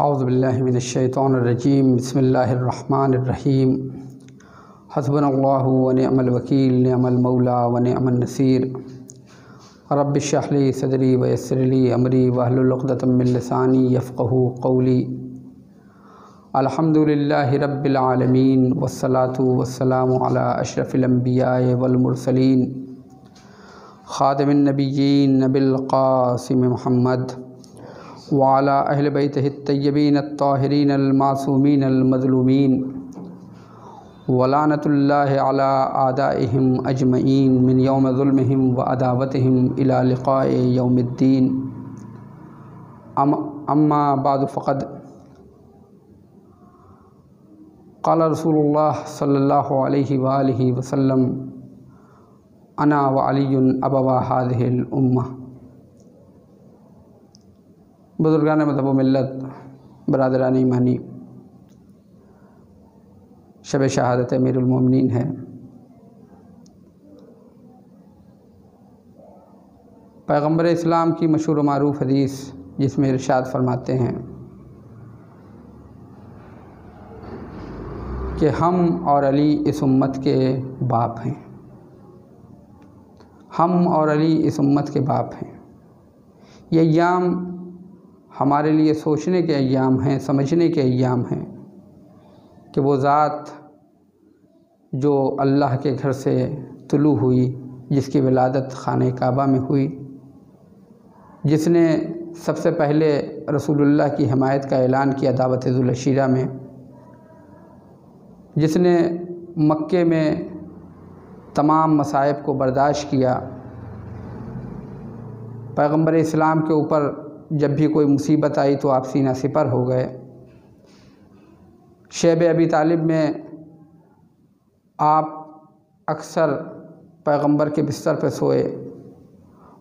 औज़ुबिल्लाहि मिनश्शैतानिर्रजीम बिस्मिल्लाहिर्रहमानिर्रहीम हस्बुनल्लाहु व निअमल वकील निअमल मौला व निअमन नसीर रब्बिश्रह ली सदरी व यस्सिर ली अमरी वहलुल उक़दतम मिन लिसानी यफ़क़हू क़ौली। अल्हम्दुलिल्लाहि रब्बिल आलमीन वस्सलातु वस्सलामु अला अशरफिल अंबियाए वल मुरसलीन ख़ातिमिन नबिय्यीन नबिल क़ासिम मुहम्मद व अला अहले बैतिहि अत्तय्यबीन अत्ताहिरीन अल-मासूमीन अल-मज़लूमीन व लानतुल्लाहि अला आदाइहिम अजमईन मिन यौम ज़ुल्मिहिम व अदावतिहिम इला लिक़ाए यौमिद्दीन। अम्मा बाद फ़क़द क़ाल रसूलुल्लाह सल्लल्लाहु अलैहि व आलिहि वसल्लम अना व अलीयुन अबवा हाज़िहिल उम्मह। बुज़ुर्गान मज़हब व मिल्लत, बरादरान ईमानी, शब शहादत अमीरुल मोमिनीन है। पैगम्बर इस्लाम की मशहूर व मारूफ़ हदीस जिसमें इरशाद फरमाते हैं कि हम और अली इस उम्मत के बाप हैं। हम और अली इस उम्मत के बाप हैं। ये अय्याम हमारे लिए सोचने के अय्याम हैं, समझने के अय्याम हैं कि वो ज़ात जो अल्लाह के घर से तुलू हुई, जिसकी विलादत खाने काबा में हुई, जिसने सबसे पहले रसूलुल्लाह की हिमायत का ऐलान किया दावत ज़ुल अशीरा में, जिसने मक्के में तमाम मसाइब को बर्दाश्त किया, पैगम्बर इस्लाम के ऊपर जब भी कोई मुसीबत आई तो आप सीना सिपर हो गए। शैब अबी तालिब में आप अक्सर पैगम्बर के बिस्तर पर सोए,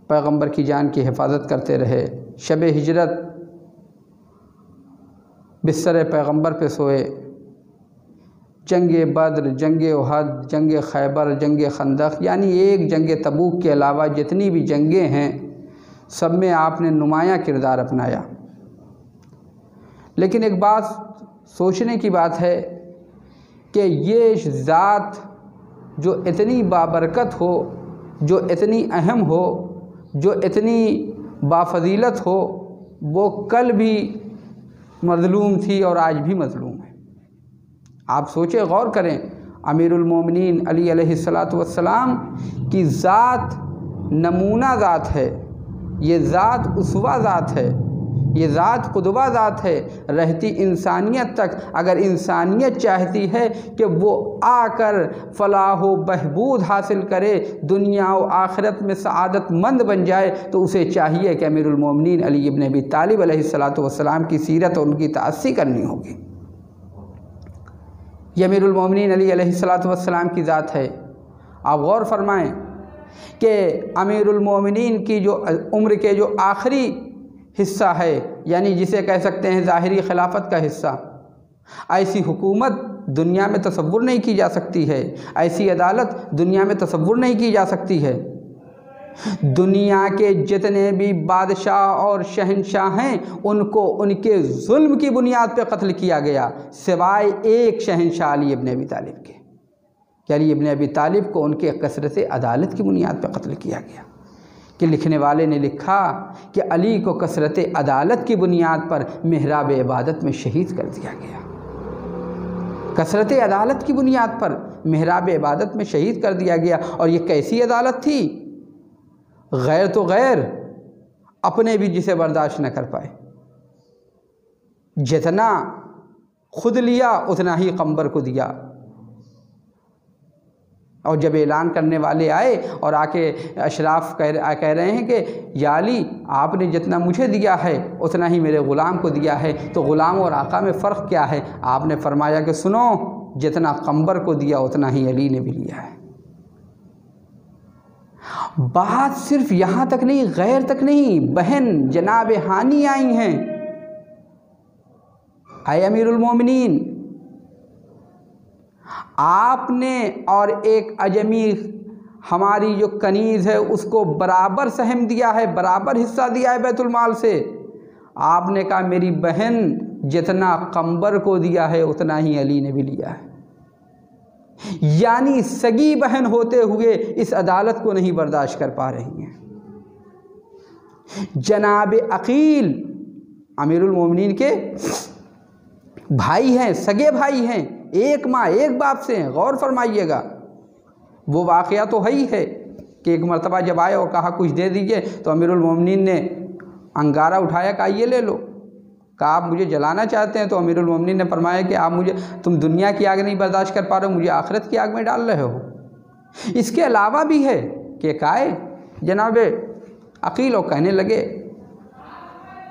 पैगम्बर की जान की हिफाजत करते रहे। शब हिजरत बिस्तर पैगम्बर पे सोए। जंग बद्र, जंग उहद, जंग खैबर, जंग खंदक, यानी एक जंग तबूक के अलावा जितनी भी जंगें हैं सब में आपने नुमायाँ किरदार अपनाया। लेकिन एक बात सोचने की बात है कि ये ज़ात जो इतनी बाबरकत हो, जो इतनी अहम हो, जो इतनी बाफजीलत हो, वो कल भी मज़लूम थी और आज भी मज़लूम है। आप सोचें, गौर करें, अमीरुल मोमिनीन अली अलैहिस्सलातु वस्सलाम की ज़ात नमूना ज़ात है, ये ज़ात उसवा ज़ात है, ये ज़ात क़ुदवा ज़ात है। रहती इंसानियत तक अगर इंसानियत चाहती है कि वो आकर फ़लाह व बहबूद हासिल करे, दुनिया व आखिरत में सआदतमंद बन जाए, तो उसे चाहिए कि अमीरुल मोमिनीन अली इब्न अबी तालिब अलैहिस्सलातु वस्सलाम की सीरत और उनकी ताअस्सी करनी होगी। ये अमीरुल मोमिनीन अली अलैहिस्सलातु वस्सलाम की ज़ात है। आप गौर फरमाएँ कि अमीरुल मोमिनीन की जो उम्र के जो आखिरी हिस्सा है, यानी जिसे कह सकते हैं ज़ाहिरी खिलाफत का हिस्सा, ऐसी हुकूमत दुनिया में तसव्वुर नहीं की जा सकती है, ऐसी अदालत दुनिया में तसव्वुर नहीं की जा सकती है। दुनिया के जितने भी बादशाह और शहंशाह हैं उनको उनके जुल्म की बुनियाद पर कत्ल किया गया, सिवाय एक शहंशाह अली इब्न अबी तालिब के। अली इब्न अबी तालिब को उनके कसरत अदालत की बुनियाद पर कत्ल किया गया। कि लिखने वाले ने लिखा कि अली को कसरत अदालत की बुनियाद पर मेहराब इबादत में शहीद कर दिया गया। कसरत अदालत की बुनियाद पर मेहराब इबादत में शहीद कर दिया गया। और ये कैसी अदालत थी? गैर तो गैर, अपने भी जिसे बर्दाश्त न कर पाए। जितना खुद लिया उतना ही कंबर को दिया। और जब ऐलान करने वाले आए और आके अशराफ कह रहे हैं कि या अली, आपने जितना मुझे दिया है उतना ही मेरे ग़ुलाम को दिया है, तो ग़ुलाम और आका में फ़र्क क्या है? आपने फरमाया कि सुनो, जितना कंबर को दिया उतना ही अली ने भी लिया है। बात सिर्फ यहाँ तक नहीं, गैर तक नहीं, बहन जनाब हानी आई हैं। आए अमीरुल मोमिनीन, आपने और एक अजमी हमारी जो कनीज़ है उसको बराबर सहम दिया है, बराबर हिस्सा दिया है बैतुल माल से। आपने कहा मेरी बहन जितना कंबर को दिया है उतना ही अली ने भी लिया है। यानी सगी बहन होते हुए इस अदालत को नहीं बर्दाश्त कर पा रही हैं। जनाब अकील अमीरुल मोमिनीन के भाई हैं, सगे भाई हैं, एक माँ एक बाप से हैं। गौर फरमाइएगा, वो वाक़या तो है ही है कि एक मरतबा जब आए और कहा कुछ दे दीजिए, तो अमीरुल मोमिनीन ने अंगारा उठाया, कहा ये ले लो। कहा आप मुझे जलाना चाहते हैं? तो अमीरुल मोमिनीन ने फरमाया कि आप मुझे, तुम दुनिया की आग नहीं बर्दाश्त कर पा रहे हो, मुझे आखिरत की आग में डाल रहे हो। इसके अलावा भी है कि काए जनाब अकील और कहने लगे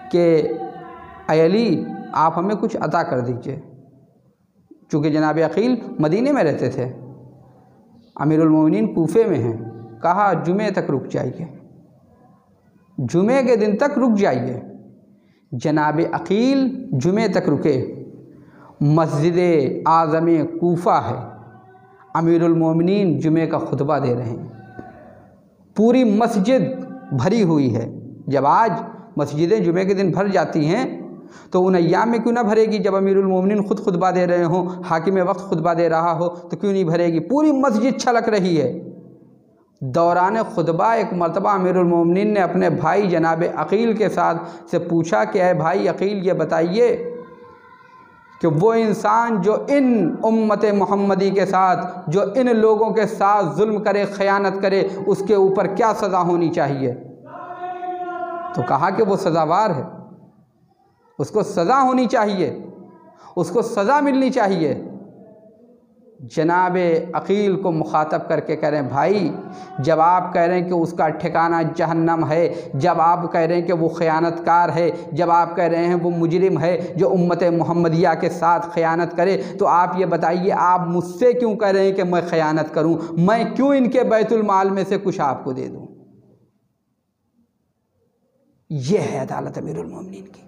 कि अली आप हमें कुछ अता कर दीजिए। चूँकि जनाब अकील मदीने में रहते थे, अमीरुल मोमिनीन कूफे में हैं। कहा जुमे तक रुक जाइए, जुमे के दिन तक रुक जाइए। जनाब अकील जुमे तक रुके। मस्जिद आज़म कूफा है, अमीरुल मोमिनीन जुमे का खुतबा दे रहे हैं, पूरी मस्जिद भरी हुई है। जब आज मस्जिदें जुमे के दिन भर जाती हैं तो उन अय्याम में क्यों ना भरेगी? जब अमीरुल मोमिनीन खुद खुतबा दे रहे हों, हाकिम वक्त खुतबा दे रहा हो, तो क्यों नहीं भरेगी? पूरी मस्जिद छलक रही है। दौरान खुतबा एक मरतबा अमीरुल मोमिनीन ने अपने भाई जनाब अकील के साथ से पूछा कि ऐ भाई अकील, ये बताइए कि वो इंसान जो इन उम्मत मोहम्मदी के साथ, जो इन लोगों के साथ जुल्म करे, ख़यानत करे, उसके ऊपर क्या सज़ा होनी चाहिए? तो कहा कि वो सज़ावार है, उसको सज़ा होनी चाहिए, उसको सज़ा मिलनी चाहिए। जनाब अकील को मुखातब करके कह रहे हैं, भाई जब आप कह रहे हैं कि उसका ठिकाना जहन्नम है, जब आप कह रहे हैं कि वो ख़यानतकार है, जब आप कह रहे हैं वो मुजरिम है जो उम्मत मोहम्मदिया के साथ ख़यानत करे, तो आप ये बताइए आप मुझसे क्यों कह रहे हैं कि मैं ख़यानत करूं? मैं क्यों इनके बैतुल माल में से कुछ आपको दे दूं? ये है अदालत अमीरुल मोमिनीन की।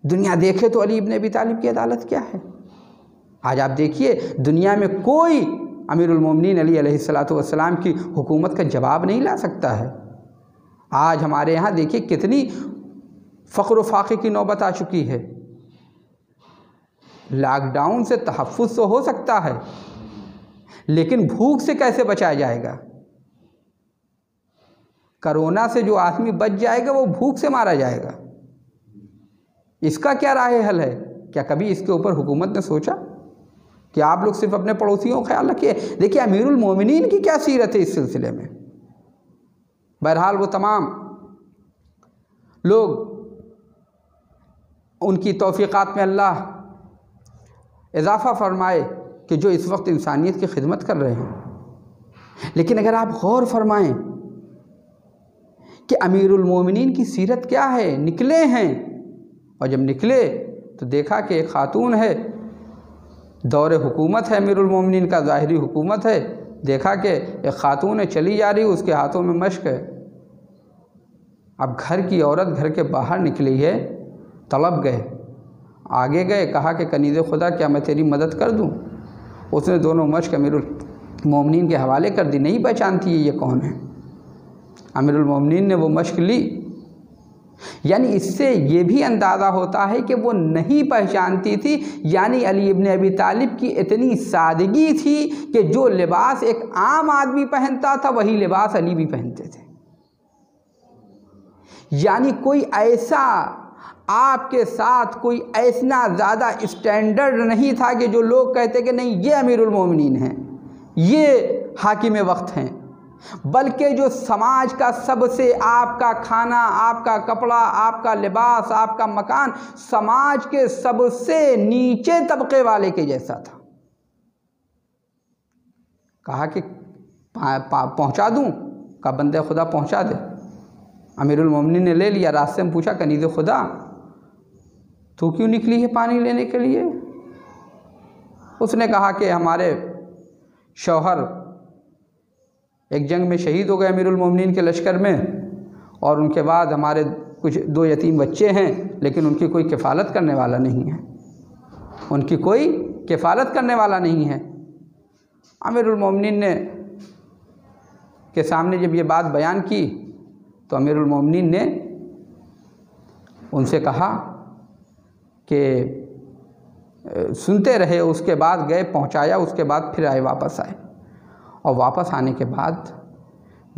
दुनिया देखे तो अली इब्न अबी तालिब की अदालत क्या है। आज आप देखिए दुनिया में कोई अमीरुल मोमिनीन अली अलैहिस्सलातु वस्सलाम की हुकूमत का जवाब नहीं ला सकता है। आज हमारे यहाँ देखिए कितनी फ़ख्र फाक़े की नौबत आ चुकी है। लॉकडाउन से तहफ़्फ़ुज़ तो हो सकता है, लेकिन भूख से कैसे बचाया जाएगा? कोरोना से जो आदमी बच जाएगा वो भूख से मारा जाएगा। इसका क्या राह हल है? क्या कभी इसके ऊपर हुकूमत ने सोचा कि आप लोग सिर्फ अपने पड़ोसियों का ख्याल रखिए? देखिए अमीरुल मोमिनीन की क्या सीरत है इस सिलसिले में। बहरहाल वो तमाम लोग, उनकी तौफ़ीक़ात में अल्लाह इजाफ़ा फ़रमाए कि जो इस वक्त इंसानियत की खिदमत कर रहे हैं। लेकिन अगर आप गौर फरमाएं कि अमीरुल मोमिनीन की सीरत क्या है, निकले हैं, और जब निकले तो देखा कि एक ख़ातून है, दौर हुकूमत है अमीरुल मोमिनीन का, ज़ाहिरी हुकूमत है। देखा कि एक ख़ातून है चली जा रही, उसके हाथों में मश्क है। अब घर की औरत घर के बाहर निकली है, तलब गए, आगे गए, कहा कि कनीज़े खुदा क्या मैं तेरी मदद कर दूं? उसने दोनों मश्क अमीरुल मोमिनीन के हवाले कर दी। नहीं पहचानती है ये कौन है। अमीरुल मोमिनीन ने वो मश्क ली। यानी इससे ये भी अंदाज़ा होता है कि वो नहीं पहचानती थी। यानी अली इब्न अबी तालिब की इतनी सादगी थी कि जो लिबास एक आम आदमी पहनता था वही लिबास अली भी पहनते थे। यानी कोई ऐसा आपके साथ कोई ऐसा ज़्यादा स्टैंडर्ड नहीं था कि जो लोग कहते कि नहीं ये अमीरुल मोमिनीन हैं, ये हाकिम वक्त हैं, बल्कि जो समाज का सबसे, आपका खाना, आपका कपड़ा, आपका लिबास, आपका मकान समाज के सबसे नीचे तबके वाले के जैसा था। कहा कि पहुंचा दूं? का बंदे खुदा पहुंचा दे। अमीरुल मोमिनीन ने ले लिया। रास्ते में पूछा कनीज़े खुदा तू क्यों निकली है पानी लेने के लिए? उसने कहा कि हमारे शौहर एक जंग में शहीद हो गए अमीरुल मोमिनीन के लश्कर में, और उनके बाद हमारे कुछ 2 यतीम बच्चे हैं, लेकिन उनकी कोई किफ़ालत करने वाला नहीं है, उनकी कोई किफ़ालत करने वाला नहीं है। अमीरुल मोमिनीन ने के सामने जब ये बात बयान की तो अमीरुल मोमिनीन ने उनसे कहा कि सुनते रहे, उसके बाद गए, पहुंचाया, उसके बाद फिर आए, वापस आए। और वापस आने के बाद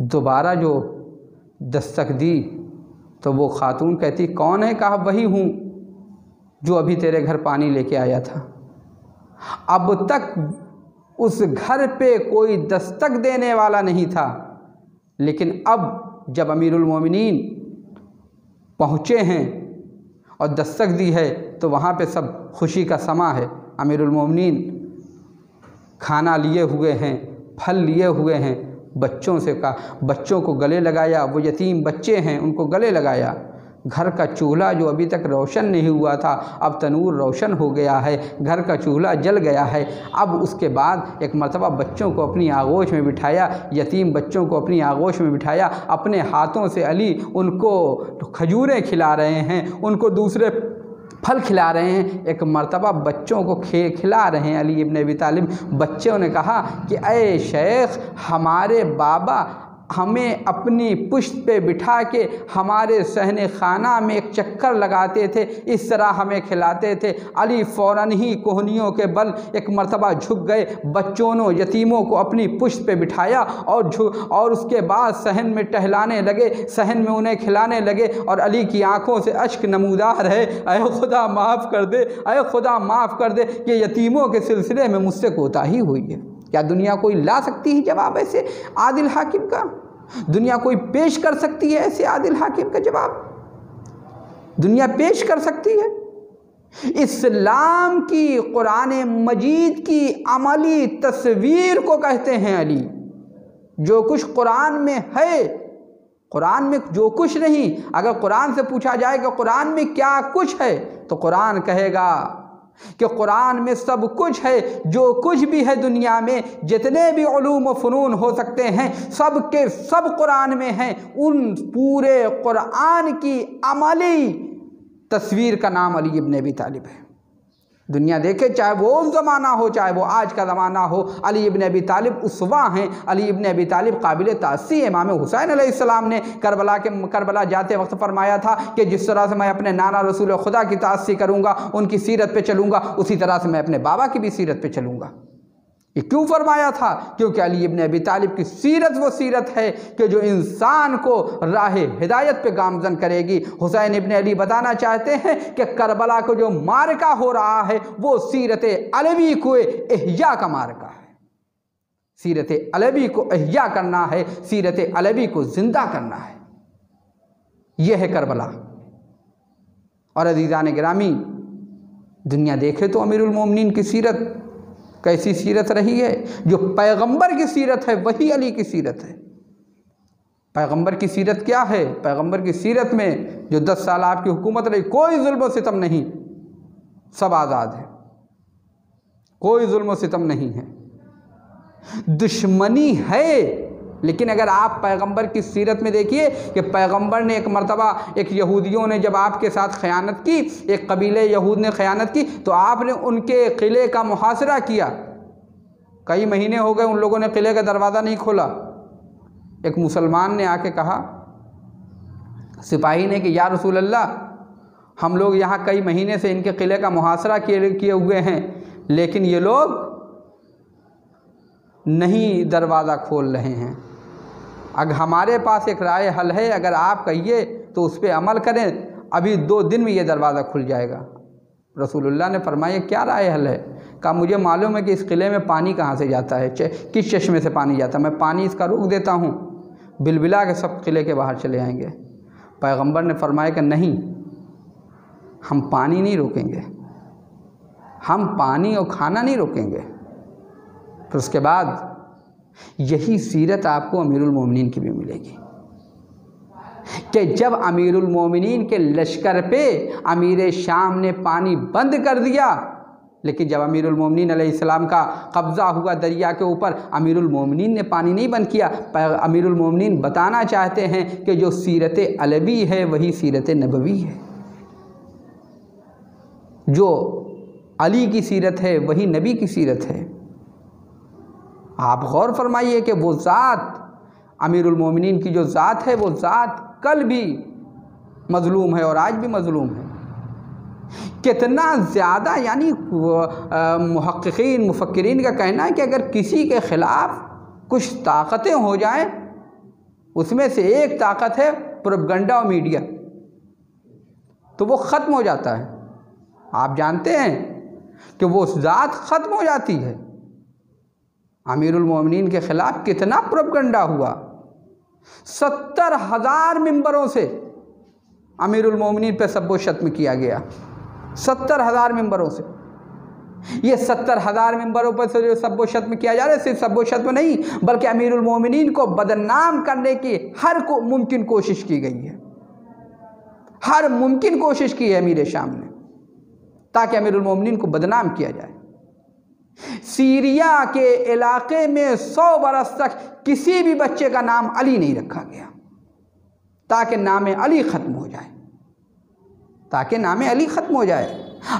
दोबारा जो दस्तक दी तो वो खातून कहती, कौन है? कहा, वही हूँ जो अभी तेरे घर पानी लेके आया था। अब तक उस घर पे कोई दस्तक देने वाला नहीं था, लेकिन अब जब अमीरुल मोमिनीन पहुँचे हैं और दस्तक दी है तो वहाँ पे सब खुशी का समा है। अमीरुल मोमिनीन खाना लिए हुए हैं, फल लिए हुए हैं, बच्चों से कहा, बच्चों को गले लगाया, वो यतीम बच्चे हैं उनको गले लगाया। घर का चूल्हा जो अभी तक रोशन नहीं हुआ था अब तनूर रोशन हो गया है, घर का चूल्हा जल गया है। अब उसके बाद एक मर्तबा बच्चों को अपनी आगोश में बिठाया, यतीम बच्चों को अपनी आगोश में बिठाया, अपने हाथों से अली उनको खजूरें खिला रहे हैं, उनको दूसरे फल खिला रहे हैं। एक मर्तबा बच्चों को खिला रहे हैं अली इब्न अबी तालिब। बच्चों ने कहा कि अय शेख, हमारे बाबा हमें अपनी पुश्त पे बिठा के हमारे सहने खाना में एक चक्कर लगाते थे, इस तरह हमें खिलाते थे। अली फ़ौरन ही कोहनियों के बल एक मर्तबा झुक गए, बच्चों यतीमों को अपनी पुश्त पे बिठाया और उसके बाद सहन में टहलाने लगे, सहन में उन्हें खिलाने लगे। और अली की आंखों से अश्क नमूदार है, अय खुदा माफ़ कर दे, अय खुदा माफ़ कर दे कि यतीमों के सिलसिले में मुझसे कोताही हुई है। क्या दुनिया कोई ला सकती है जवाब ऐसे आदिल हाकिम का? दुनिया कोई पेश कर सकती है ऐसे आदिल हाकिम का जवाब? दुनिया पेश कर सकती है? इस्लाम की, कुरान मजीद की अमली तस्वीर को कहते हैं अली। जो कुछ कुरान में है, कुरान में जो कुछ नहीं, अगर कुरान से पूछा जाए कि कुरान में क्या कुछ है तो कुरान कहेगा कि कुरान में सब कुछ है। जो कुछ भी है दुनिया में, जितने भी उलूम व फ़नून हो सकते हैं, सब के सब कुरान में हैं। उन पूरे कुरान की अमली तस्वीर का नाम अली इब्न अबी तालिब है। दुनिया देखे, चाहे वो उस ज़माना हो चाहे वो आज का ज़माना हो, अली इब्न अबी तालिब उसवा हैं। अली इब्न अबी तालिब काबिल तासी। इमाम हुसैन अलैहिस्सलाम ने करबला जाते वक्त फरमाया था कि जिस तरह से मैं अपने नाना रसूल खुदा की तासी करूँगा, उनकी सीरत पे चलूँगा, उसी तरह से मैं अपने बाबा की भी सीरत पे चलूँगा। ये क्यों फरमाया था? क्योंकि अली इब्न अबी तालिब की सीरत वो सीरत है कि जो इंसान को राह हिदायत पे गामजन करेगी। हुसैन इब्न अली बताना चाहते हैं कि करबला को जो मारका हो रहा है वो सीरत अलवी को इह्या का मारका है। सीरत अलवी को इह्या करना है, सीरत अलवी को जिंदा करना है। यह है करबला। और अज़ीज़ान गिरामी, दुनिया देखे तो अमीरुल मोमिनीन की सीरत कैसी सीरत रही है। जो पैगंबर की सीरत है वही अली की सीरत है। पैगंबर की सीरत क्या है? पैगंबर की सीरत में जो 10 साल आपकी हुकूमत रही, कोई जुल्म व सितम नहीं, सब आज़ाद है, कोई जुल्म व सितम नहीं है। दुश्मनी है, लेकिन अगर आप पैगंबर की सीरत में देखिए कि पैगंबर ने एक मर्तबा, एक यहूदियों ने जब आपके साथ ख़यानत की, एक कबीले यहूद ने ख़यानत की, तो आपने उनके किले का मुहासरा किया। कई महीने हो गए उन लोगों ने किले का दरवाज़ा नहीं खोला। एक मुसलमान ने आके कहा सिपाही ने कि या रसूल अल्लाह, हम लोग यहाँ कई महीने से इनके किले का मुहासरा किए हुए हैं, लेकिन ये लोग नहीं दरवाज़ा खोल रहे हैं। अगर हमारे पास एक राय हल है, अगर आप कहिए तो उस पर अमल करें, अभी 2 दिन में ये दरवाज़ा खुल जाएगा। रसूलुल्लाह ने फरमाया क्या राय हल है? कहा मुझे मालूम है कि इस किले में पानी कहाँ से जाता है, किस चश्मे से पानी जाता है, मैं पानी इसका रोक देता हूँ, बिलबिला के सब किले के बाहर चले आएंगे। पैगंबर ने फरमाया कि नहीं, हम पानी नहीं रोकेंगे, हम पानी और खाना नहीं रोकेंगे। फिर उसके बाद यही सीरत आपको अमीरुल मोमिनीन की भी मिलेगी कि जब अमीरुल मोमिनीन के लश्कर पे अमीर शाम ने पानी बंद कर दिया, लेकिन जब अमीरुल मोमिनीन अलैहिस्सलाम का कब्ज़ा हुआ दरिया के ऊपर, अमीरुल मोमिनीन ने पानी नहीं बंद किया। अमीरुल मोमिनीन बताना चाहते हैं कि जो सीरत अलवी है वही सीरत नबवी है, जो अली की सीरत है वही नबी की सीरत है। आप गौर फरमाइए कि वो ज़ात, अमीरुल मोमिनीन की जो ज़ात है, वो ज़ात कल भी मज़लूम है और आज भी मज़लूम है। कितना ज़्यादा, यानी मुहक्किकीन मुफक्किरीन का कहना है कि अगर किसी के ख़िलाफ़ कुछ ताकतें हो जाएं, उसमें से एक ताकत है प्रोपगंडा और मीडिया, तो वो ख़त्म हो जाता है। आप जानते हैं कि वो ज़ात ख़त्म हो जाती है। अमीरुल मोमिनीन के ख़िलाफ़ कितना प्रोपगंडा हुआ, 70,000 मिंबरों से अमीरुल मोमिनीन पे सब्बो शत्म किया गया, 70,000 मिंबरों से। ये 70,000 मिंबरों पर से जो सब्बो शत्म किया जा रहा है, सिर्फ सब्बो शत्म नहीं, बल्कि अमीरुल मोमिनीन को बदनाम करने की हर मुमकिन कोशिश की गई है, हर मुमकिन कोशिश की है अमीर शाम ने, ताकि अमीरुल मोमिनीन को बदनाम किया जाए। सीरिया के इलाके में 100 बरस तक किसी भी बच्चे का नाम अली नहीं रखा गया, ताकि नाम अली ख़त्म हो जाए, ताकि नाम अली ख़त्म हो जाए।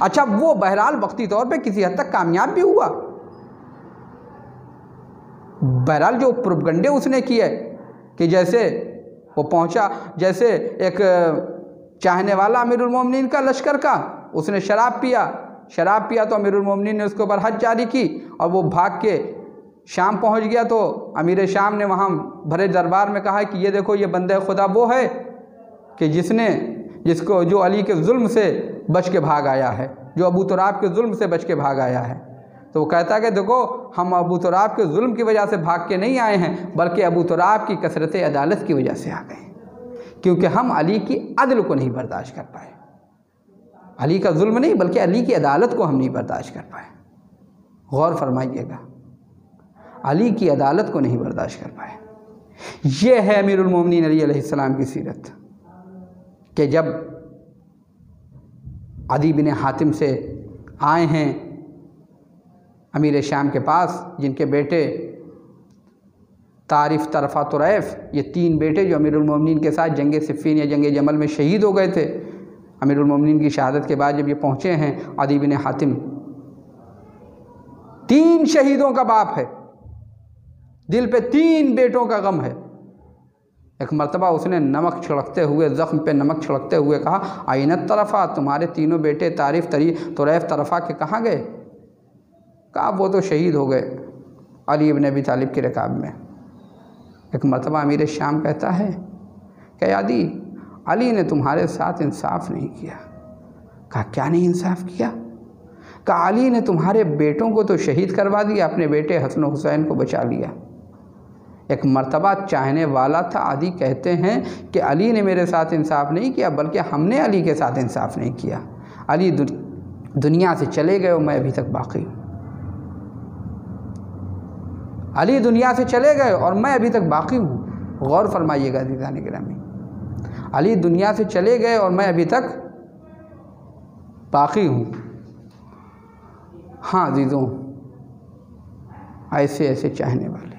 अच्छा, वो बहरहाल वक्ती तौर पे किसी हद तक कामयाब भी हुआ। बहरहाल जो प्रोपगंडे उसने किए कि जैसे वो पहुंचा, जैसे एक चाहने वाला अमीरुल मोमिनीन का लश्कर का, उसने शराब पिया तो अमीरुल मोमिनीन ने उसके ऊपर हद जारी की और वो भाग के शाम पहुंच गया। तो अमीर शाम ने वहाँ भरे दरबार में कहा कि ये देखो, ये बंदे खुदा वो है कि जिसको जो अली के जुल्म से बच के भाग आया है, जो अबू तुराब के जुल्म से बच के भाग आया है। तो वो कहता है कि देखो, हम अबू तुराब के जुल्म की वजह से भाग के नहीं आए हैं, बल्कि अबू तुराब की कसरत अदालत की वजह से आ गए, क्योंकि हम अली की अदल को नहीं बर्दाश्त कर पाए। अली का जुल्म नहीं, बल्कि अली की अदालत को हम नहीं बर्दाश्त कर पाए। गौर फरमाइएगा, अली की अदालत को नहीं बर्दाश्त कर पाए। ये है अमीरुल मोमिनीन अली अलैहिस्सलाम की सीरत, कि जब अदी बिन हातिम से आए हैं अमीर शाम के पास, जिनके बेटे तारिफ, तरफ़ा, तुरैफ, ये 3 बेटे जो अमीरुल मोमिनीन के साथ जंग सिफ़ीन या जंग जमल में शहीद हो गए थे। अमीरुल मोमिनीन की शहादत के बाद जब ये पहुँचे हैं, अदी बिन हातिम 3 शहीदों का बाप है, दिल पे 3 बेटों का गम है। एक मर्तबा उसने नमक छिड़कते हुए, ज़ख्म पे नमक छिड़कते हुए कहा, आइनत तरफ़ा, तुम्हारे तीनों बेटे तारिफ, तुरैफ, तरफ़ा के कहाँ गए? कहा वो तो शहीद हो गए अली इब्न अबी तालिब की रकाब में। एक मर्तबा अमीर शाम कहता है कि आदि अली ने तुम्हारे साथ इंसाफ नहीं किया। कहा क्या नहीं इंसाफ किया? कहा अली ने तुम्हारे बेटों को तो शहीद करवा दिया, अपने बेटे हसन हुसैन को बचा लिया। एक मर्तबा चाहने वाला था, आदि कहते हैं कि अली ने मेरे साथ इंसाफ नहीं किया, बल्कि हमने अली के साथ इंसाफ नहीं किया। अली दुनिया से चले गए और मैं अभी तक बाकी हूँ। अली दुनिया से चले गए और मैं अभी तक बाकी हूँ। गौर फरमाइएगा अज़ीज़ान गिरामी, अली दुनिया से चले गए और मैं अभी तक बाकी हूँ। हाँ अज़ीज़ों, ऐसे ऐसे चाहने वाले।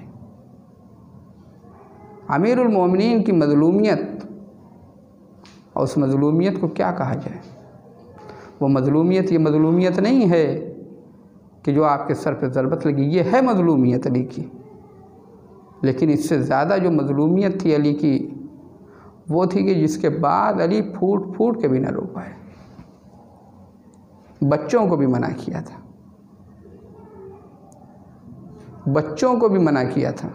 अमीरुल मोमिनीन की मज़लूमियत, और उस मज़लूमियत को क्या कहा जाए? वो मज़लूमियत ये मज़लूमियत नहीं है कि जो आपके सर पे ज़रबत लगी, ये है मज़लूमियत अली की। लेकिन इससे ज़्यादा जो मज़लूमियत थी अली की, वो थी कि जिसके बाद अली फूट फूट के भी न रो पाए। बच्चों को भी मना किया था, बच्चों को भी मना किया था।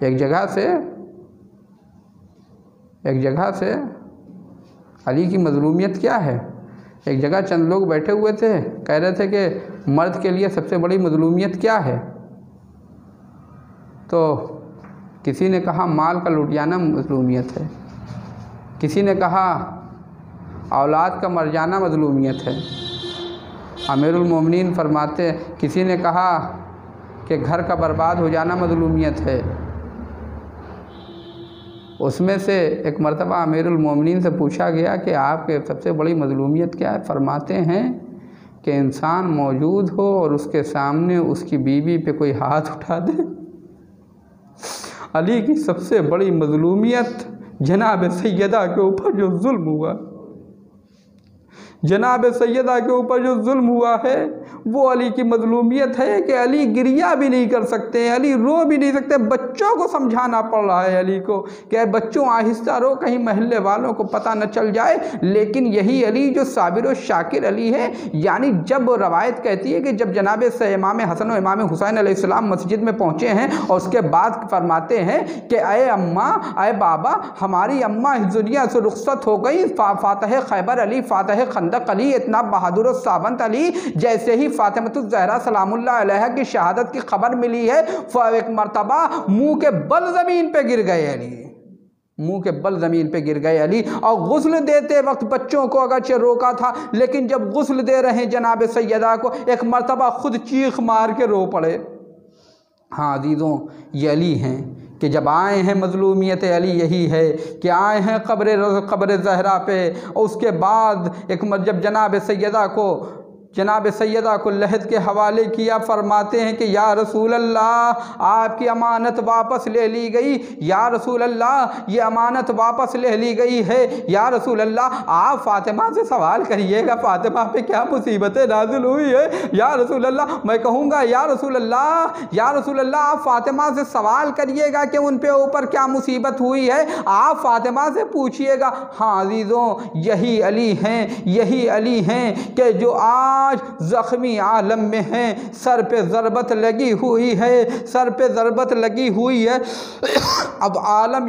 एक जगह से अली की मज़लूमियत क्या है? एक जगह चंद लोग बैठे हुए थे, कह रहे थे कि मर्द के लिए सबसे बड़ी मज़लूमियत क्या है? तो किसी ने कहा माल का लुट जाना मज़लूमियत है, किसी ने कहा औलाद का मर जाना मज़लूमियत है। अमीरुल मोमिनीन फरमाते, किसी ने कहा कि घर का बर्बाद हो जाना मज़लूमियत है। उसमें से एक मर्तबा अमीरुल मोमिनीन से पूछा गया कि आपके सबसे बड़ी मज़लूमियत क्या है? फरमाते हैं कि इंसान मौजूद हो और उसके सामने उसकी बीवी पे कोई हाथ उठा दे। अली की सबसे बड़ी मज़लूमियत जनाब सैयदा के ऊपर जो जुल्म हुआ, जनाब सैयदा के ऊपर जो जुल्म हुआ है वो अली की मजलूमियत है कि अली गिरिया भी नहीं कर सकते, अली रो भी नहीं सकते। बच्चों को समझाना पड़ रहा है अली को कि बच्चों आहिस्ता रो, कहीं महल्ले वालों को पता न चल जाए। लेकिन यही अली जो साबिर और शाकिर अली है, यानी जब रवायत कहती है कि जब जनाब इमाम हसन और इमाम हुसैन अलैहिस्सलाम मस्जिद में पहुँचे हैं और उसके बाद फरमाते हैं कि अय अम्मा, अय बाबा, हमारी अम्मा इस दुनिया से रुखसत हो गई। फातह खैबर अली, फातह खंदक अली, इतना बहादुर और सावंत अली। जैसे ही फातिमतुज़ ज़हरा सलामुल्लाह अलैहा की शहादत की खबर मिली है, एक मरतबा मुंह के बल ज़मीन पे गिर गए अली, मुंह के बल ज़मीन पे गिर गए अली। और गुस्ल देते वक्त बच्चों को अगरचे रोका था, लेकिन जब गुस्ल दे रहे हैं जनाब सैयदा को, एक मरतबा खुद चीख मार के रो पड़े। हाँ अजीज़ों, ये अली हैं कि जब आए हैं मजलूमियत अली यही है कि आए हैं क़ब्र ज़हरा पे। और उसके बाद एक जब जनाब सैयदा को लहद के हवाले किया, फरमाते हैं कि या रसूल अल्लाह, आपकी अमानत वापस ले ली गई। या रसूल अल्लाह, ये अमानत वापस ले ली गई है। या रसूल अल्लाह, आप फ़ातिमा से सवाल करिएगा, फ़ातिमा पे क्या मुसीबतें नाज़िल हुई है। या रसूल अल्लाह, मैं कहूँगा या रसूल अल्लाह, या रसूल अल्लाह, आप फ़ातिमा से सवाल करिएगा कि उन पे ऊपर क्या मुसीबत हुई है, आप फ़ातिमा से पूछिएगा। हाँ अज़ीज़ों, यही अली हैं, यही अली हैं कि जो आज ज़ख्मी आलम में हैं, सर पे ज़रबत लगी हुई है, सर पे ज़रबत लगी हुई है। अब आलम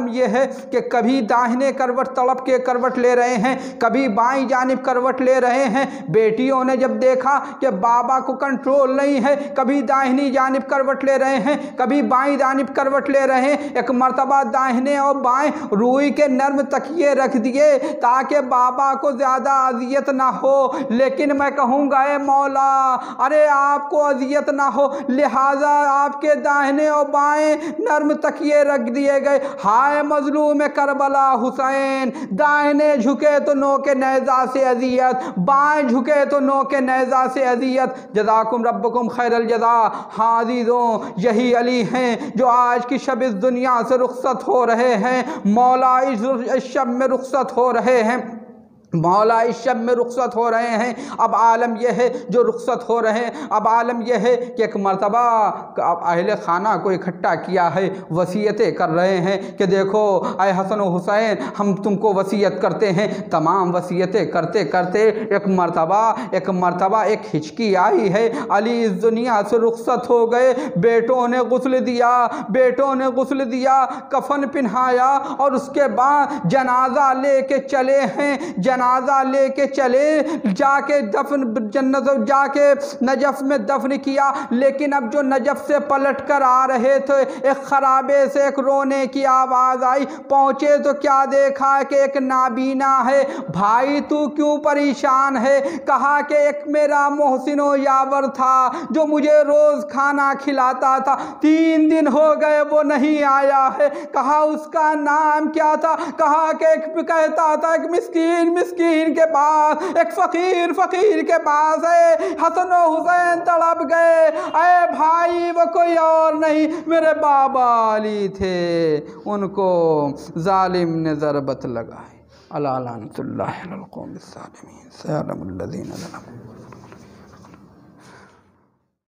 ये है कि कभी दाहिने करवट तड़प के करवट ले रहे हैं, कभी बाईं जानिब करवट ले रहे हैं। बेटियों ने जब देखा कि बाबा को कंट्रोल नहीं है, कभी दाहिनी जानिब करवट ले रहे हैं, कभी बाईं जानिब करवट ले रहे हैं। एक मरतबा दाहिने और बाएं रूई के नर्म तकिए रख दिए ताकि बाबा को ज़्यादा अजियत ना हो। लेकिन मैं कहूँगा ए मौला, अरे आपको अजियत ना हो, लिहाजा आपके दाहिने और बाएं नर्म तकिए रख दिए गए। हाय मजलूम करबला हुसैन, दाहिने झुके तो नो के नेज़ा से अजियत, बाएं झुके तो नो के नेज़ा से अजियत। जज़ाकुम रब्बुकुम खैरल जज़ा। हाँ अज़ीज़ों, यही अली हैं जो आज की शब इस दुनिया से रुखसत हो रहे हैं, मौला इस शब में रुखसत हो रहे हैं, मौला इस शब में रुखसत हो रहे हैं। अब आलम यह है जो रुखसत हो रहे हैं, अब आलम यह है कि एक मरतबा अहले खाना को इकट्ठा किया है, वसीयतें कर रहे हैं कि देखो अय हसन और हुसैन, हम तुमको वसीयत करते हैं। तमाम वसीयतें करते करते एक मरतबा एक हिचकी आई है। अली इस दुनिया से रुखसत हो गए। बेटों ने गुस्ल दिया, कफन पहनाया और उसके बाद जनाजा लेके चले हैं, जनाजा लेके चले, जाके जाके नजफ में दफन किया। लेकिन अब जो नजफ से पलट कर आ रहे थे, एक खराबे से एक रोने की आवाज़ आई। पहुँचे तो क्या देखा कि एक नाबीना है। भाई तू क्यों परेशान है? कहा कि एक मेरा मोहसिनो यावर था जो मुझे रोज़ खाना खिलाता था, 3 दिन हो गए वो नहीं आया है। कहा उसका नाम क्या था? कहा कि कहता था एक मिस्कीन के पास, एक फकीर के पास है। हसन और हुसैन तड़प गए। अरे भाई वो कोई और नहीं, मेरे बाबा अली थे, उनको जालिम ने ज़रबत लगाई। अला लानतुल्लाहि अलल कौमिस ज़ालिमीन।